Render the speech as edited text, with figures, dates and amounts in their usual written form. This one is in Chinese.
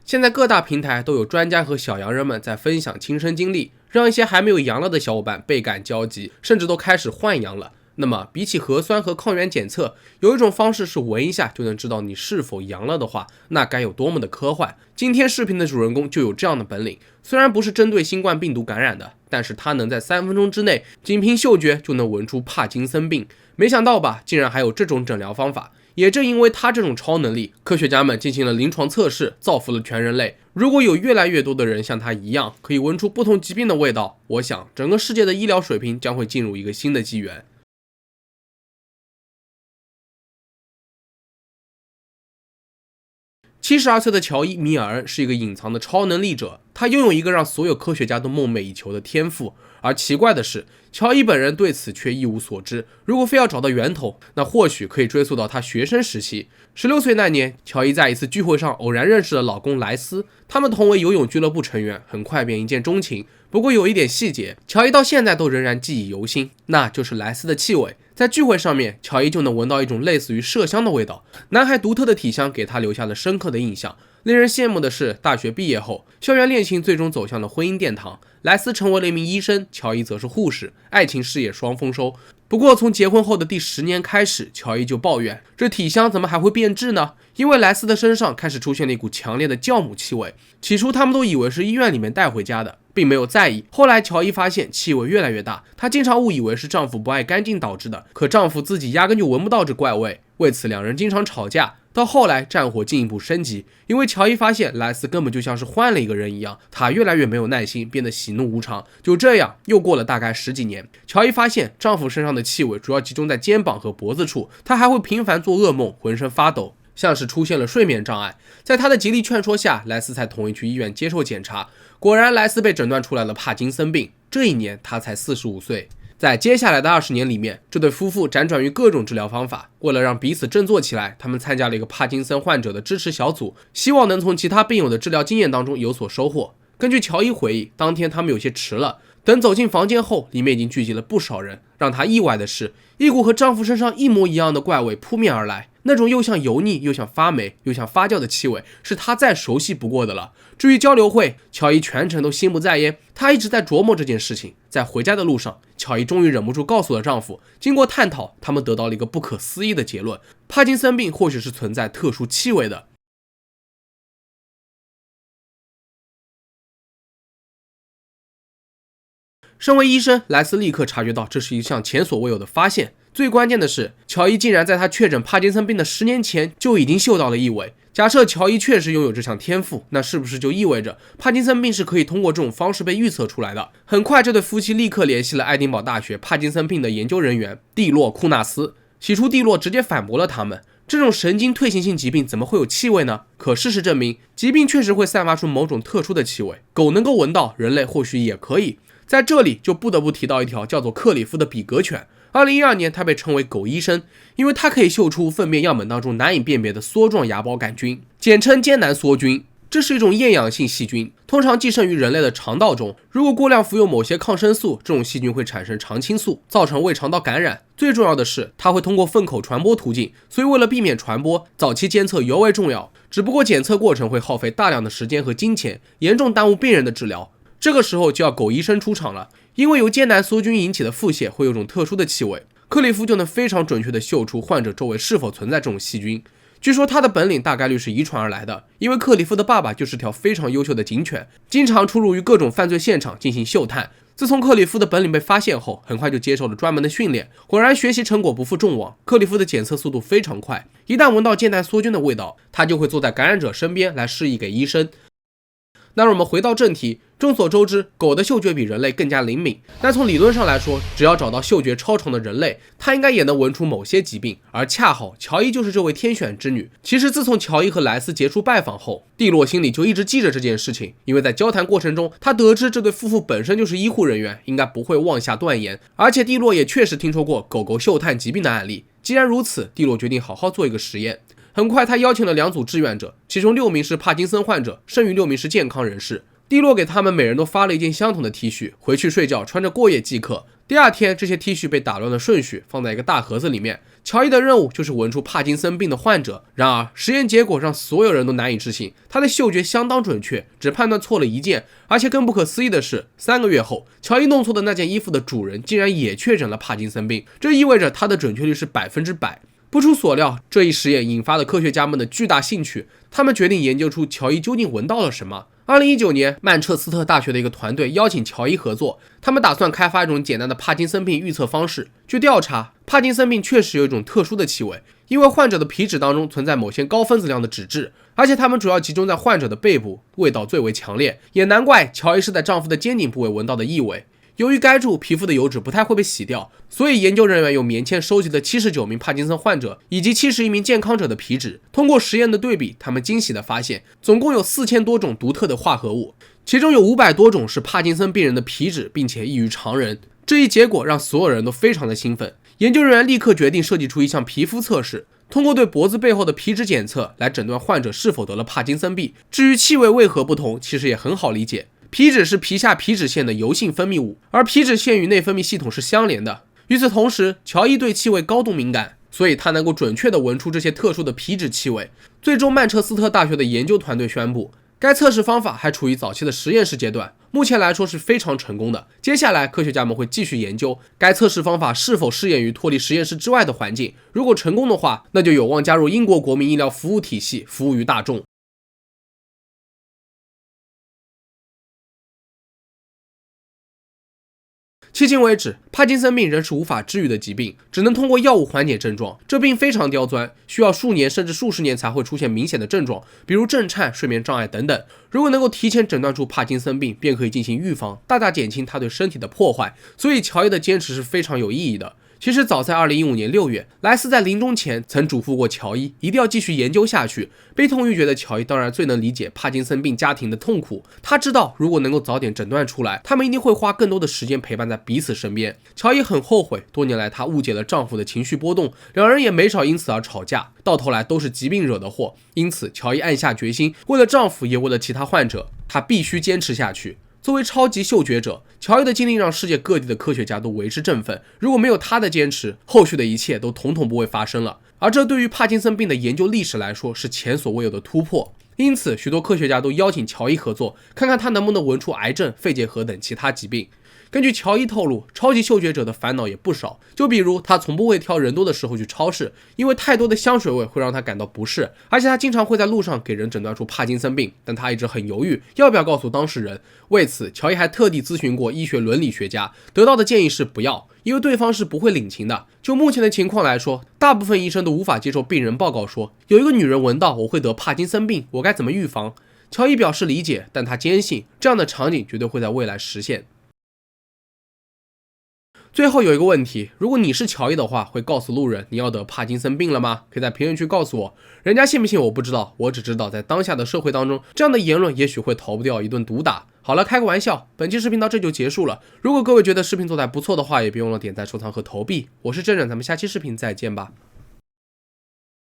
现在各大平台都有专家和小阳人们在分享亲身经历，让一些还没有阳了的小伙伴倍感焦急，甚至都开始换阳了。那么比起核酸和抗原检测，有一种方式是闻一下就能知道你是否阳了的话，那该有多么的科幻。今天视频的主人公就有这样的本领，虽然不是针对新冠病毒感染的，但是他能在3分钟之内仅凭嗅觉就能闻出帕金森病。没想到吧，竟然还有这种诊疗方法。也正因为他这种超能力，科学家们进行了临床测试，造福了全人类。如果有越来越多的人像他一样可以闻出不同疾病的味道，我想整个世界的医疗水平将会进入一个新的纪元。72岁的乔伊·米尔恩是一个隐藏的超能力者，他拥有一个让所有科学家都梦寐以求的天赋。而奇怪的是，乔伊本人对此却一无所知。如果非要找到源头，那或许可以追溯到他学生时期。16岁那年，乔伊在一次聚会上偶然认识了老公莱斯，他们同为游泳俱乐部成员，很快便一见钟情。不过有一点细节，乔伊到现在都仍然记忆犹新，那就是莱斯的气味。在聚会上面，乔伊就能闻到一种类似于麝香的味道，男孩独特的体香给他留下了深刻的印象。令人羡慕的是，大学毕业后，校园恋情最终走向了婚姻殿堂。莱斯成为了一名医生，乔伊则是护士，爱情事业双丰收。不过从结婚后的第10年开始，乔伊就抱怨这体香怎么还会变质呢？因为莱斯的身上开始出现了一股强烈的酵母气味。起初他们都以为是医院里面带回家的，并没有在意。后来乔伊发现气味越来越大，她经常误以为是丈夫不爱干净导致的，可丈夫自己压根就闻不到这怪味，为此两人经常吵架。到后来战火进一步升级，因为乔伊发现莱斯根本就像是换了一个人一样，她越来越没有耐心，变得喜怒无常。就这样又过了大概10几年，乔伊发现丈夫身上的气味主要集中在肩膀和脖子处，她还会频繁做噩梦，浑身发抖，像是出现了睡眠障碍。在她的极力劝说下，莱斯才同意去医院接受检查。果然莱斯被诊断出来了帕金森病，这一年她才45岁。在接下来的20年里面，这对夫妇辗转于各种治疗方法，为了让彼此振作起来，他们参加了一个帕金森患者的支持小组，希望能从其他病友的治疗经验当中有所收获。根据乔伊回忆，当天他们有些迟了，等走进房间后，里面已经聚集了不少人。让她意外的是，一股和丈夫身上一模一样的怪味扑面而来，那种又像油腻又像发霉又像发酵的气味是她再熟悉不过的了。至于交流会，乔伊全程都心不在焉，她一直在琢磨这件事情。在回家的路上，乔伊终于忍不住告诉了丈夫，经过探讨，他们得到了一个不可思议的结论：帕金森病或许是存在特殊气味的。身为医生，莱斯立刻察觉到这是一项前所未有的发现。最关键的是，乔伊竟然在他确诊帕金森病的10年前就已经嗅到了异味。假设乔伊确实拥有这项天赋，那是不是就意味着帕金森病是可以通过这种方式被预测出来的？很快，这对夫妻立刻联系了爱丁堡大学帕金森病的研究人员蒂洛·库纳斯。起初，蒂洛直接反驳了他们，这种神经退行性疾病怎么会有气味呢？可事实证明，疾病确实会散发出某种特殊的气味，狗能够闻到，人类或许也可以。在这里就不得不提到一条叫做克里夫的比格犬。2012年，他被称为狗医生，因为他可以嗅出粪便样本当中难以辨别的梭状芽孢杆菌，简称艰难梭菌。这是一种厌氧性细菌，通常寄生于人类的肠道中。如果过量服用某些抗生素，这种细菌会产生肠青素，造成胃肠道感染。最重要的是，它会通过粪口传播途径，所以为了避免传播，早期监测尤为重要。只不过检测过程会耗费大量的时间和金钱，严重耽误病人的治疗。这个时候就要狗医生出场了，因为由艰难梭菌引起的腹泻会有种特殊的气味，克里夫就能非常准确地嗅出患者周围是否存在这种细菌。据说他的本领大概率是遗传而来的，因为克里夫的爸爸就是条非常优秀的警犬，经常出入于各种犯罪现场进行嗅探。自从克里夫的本领被发现后，很快就接受了专门的训练，果然学习成果不负众望。克里夫的检测速度非常快，一旦闻到艰难梭菌的味道，他就会坐在感染者身边来示意给医生。那让我们回到正题，众所周知，狗的嗅觉比人类更加灵敏。但从理论上来说，只要找到嗅觉超常的人类，它应该也能闻出某些疾病。而恰好乔伊就是这位天选之女。其实自从乔伊和莱斯结束拜访后，蒂洛心里就一直记着这件事情，因为在交谈过程中，他得知这对夫妇本身就是医护人员，应该不会妄下断言。而且蒂洛也确实听说过狗狗嗅探疾病的案例。既然如此，蒂洛决定好好做一个实验。很快，他邀请了2组志愿者，其中6名是帕金森患者，剩余6名是健康人士。蒂洛给他们每人都发了一件相同的 T 恤，回去睡觉穿着过夜即可。第二天，这些 T 恤被打乱了顺序，放在一个大盒子里面。乔伊的任务就是闻出帕金森病的患者，然而实验结果让所有人都难以置信，他的嗅觉相当准确，只判断错了一件，而且更不可思议的是，3个月后，乔伊弄错的那件衣服的主人竟然也确诊了帕金森病，这意味着他的准确率是100%。不出所料，这一实验引发了科学家们的巨大兴趣，他们决定研究出乔伊究竟闻到了什么。2019年，曼彻斯特大学的一个团队邀请乔伊合作，他们打算开发一种简单的帕金森病预测方式。据调查，帕金森病确实有一种特殊的气味，因为患者的皮脂当中存在某些高分子量的脂质，而且它们主要集中在患者的背部，味道最为强烈。也难怪乔伊是在丈夫的肩颈部位闻到的异味。由于该处皮肤的油脂不太会被洗掉，所以研究人员用棉签收集了79名帕金森患者以及71名健康者的皮脂。通过实验的对比，他们惊喜地发现，总共有4000多种独特的化合物，其中有500多种是帕金森病人的皮脂，并且异于常人。这一结果让所有人都非常的兴奋。研究人员立刻决定设计出一项皮肤测试，通过对脖子背后的皮脂检测来诊断患者是否得了帕金森病。至于气味为何不同，其实也很好理解。皮脂是皮下皮脂腺的油性分泌物，而皮脂腺与内分泌系统是相连的。与此同时，乔伊对气味高度敏感，所以他能够准确地闻出这些特殊的皮脂气味。最终，曼彻斯特大学的研究团队宣布，该测试方法还处于早期的实验室阶段，目前来说是非常成功的。接下来，科学家们会继续研究该测试方法是否适用于脱离实验室之外的环境。如果成功的话，那就有望加入英国国民医疗服务体系，服务于大众。迄今为止，帕金森病仍是无法治愈的疾病，只能通过药物缓解症状。这病非常刁钻，需要数年甚至数十年才会出现明显的症状，比如震颤、睡眠障碍等等。如果能够提前诊断出帕金森病，便可以进行预防，大大减轻它对身体的破坏。所以乔伊的坚持是非常有意义的。其实早在2015年6月，莱斯在临终前曾嘱咐过乔伊一定要继续研究下去。悲痛欲绝的乔伊当然最能理解帕金森病家庭的痛苦，他知道如果能够早点诊断出来，他们一定会花更多的时间陪伴在彼此身边。乔伊很后悔，多年来她误解了丈夫的情绪波动，两人也没少因此而吵架，到头来都是疾病惹的祸。因此，乔伊暗下决心，为了丈夫也为了其他患者，她必须坚持下去。作为超级嗅觉者，乔伊的经历让世界各地的科学家都为之振奋。如果没有他的坚持，后续的一切都统统不会发生了。而这对于帕金森病的研究历史来说是前所未有的突破。因此，许多科学家都邀请乔伊合作，看看他能不能闻出癌症、肺结核等其他疾病。根据乔伊透露，超级嗅觉者的烦恼也不少，就比如他从不会挑人多的时候去超市，因为太多的香水味会让他感到不适，而且他经常会在路上给人诊断出帕金森病，但他一直很犹豫要不要告诉当事人。为此，乔伊还特地咨询过医学伦理学家，得到的建议是不要，因为对方是不会领情的。就目前的情况来说，大部分医生都无法接受病人报告说有一个女人闻到我会得帕金森病，我该怎么预防。乔伊表示理解，但他坚信这样的场景绝对会在未来实现。最后有一个问题，如果你是乔伊的话，会告诉路人你要得帕金森病了吗？可以在评论区告诉我，人家信不信我不知道，我只知道在当下的社会当中，这样的言论也许会逃不掉一顿毒打。好了，开个玩笑，本期视频到这就结束了。如果各位觉得视频做得还不错的话，也别忘了点赞、收藏和投币。我是真人，咱们下期视频再见吧。